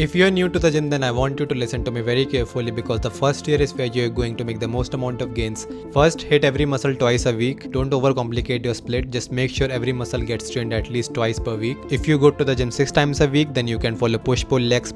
If you are new to the gym, then I want you to listen to me very carefully because the first year is where you are going to make the most amount of gains. First, hit every muscle twice a week. Don't overcomplicate your split. Just make sure every muscle gets trained at least twice per week. If you go to the gym 6 times a week, then you can follow push-pull legs,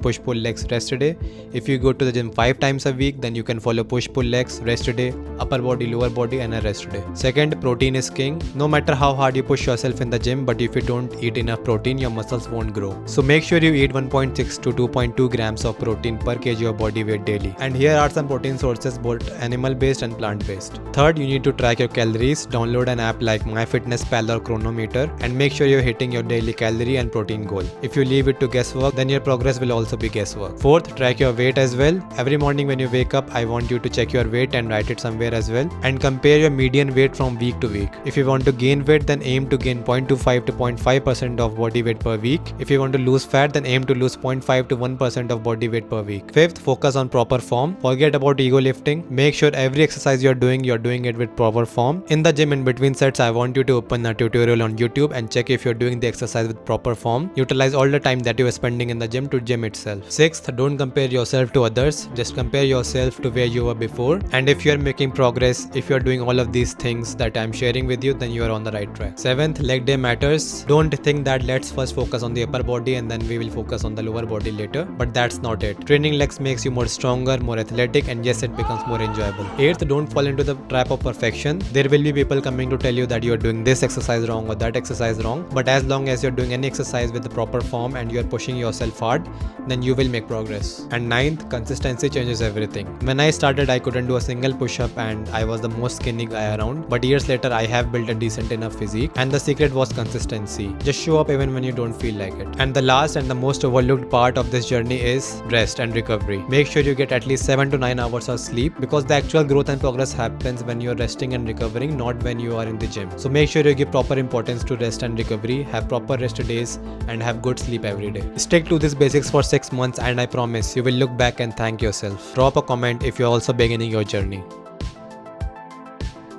rest a day. If you go to the gym 5 times a week, then you can follow push-pull legs, rest a day, upper body, lower body, and a rest a day. Second, protein is king. No matter how hard you push yourself in the gym, but if you don't eat enough protein, your muscles won't grow. So make sure you eat 1.6 to 2.2 grams of protein per kg of body weight daily. And here are some protein sources, both animal-based and plant-based. Third, you need to track your calories. Download an app like MyFitnessPal or Chronometer and make sure you're hitting your daily calorie and protein goal. If you leave it to guesswork, then your progress will also be guesswork. Fourth, track your weight as well. Every morning when you wake up, I want you to check your weight and write it somewhere as well. And compare your median weight from week to week. If you want to gain weight, then aim to gain 0.25 to 0.5% of body weight per week. If you want to lose fat, then aim to lose 0.5 to 1% of body weight per week. Fifth, focus on proper form. Forget about ego lifting. Make sure every exercise you're doing it with proper form. In the gym in between sets, I want you to open a tutorial on YouTube and check if you're doing the exercise with proper form. Utilize all the time that you are spending in the gym to gym itself. Sixth, don't compare yourself to others. Just compare yourself to where you were before. And if you're making progress, if you're doing all of these things that I'm sharing with you, then you are on the right track. Seventh, leg day matters. Don't think that let's first focus on the upper body and then we will focus on the lower body later. But that's not it. Training legs makes you more stronger, more athletic, and yes, it becomes more enjoyable. Eighth, don't fall into the trap of perfection. There will be people coming to tell you that you are doing this exercise wrong or that exercise wrong. But as long as you're doing any exercise with the proper form and you're pushing yourself hard, then you will make progress. And ninth, consistency changes everything. When I started, I couldn't do a single push-up and I was the most skinny guy around. But years later, I have built a decent enough physique. And the secret was consistency. Just show up even when you don't feel like it. And the last and the most overlooked part of this journey is rest and recovery. Make sure you get at least 7 to 9 hours of sleep because the actual growth and progress happens when you're resting and recovering, not when you are in the gym. So make sure you give proper importance to rest and recovery, have proper rest days, and have good sleep every day. Stick to these basics for 6 months and I promise you will look back and thank yourself. Drop a comment if you're also beginning your journey.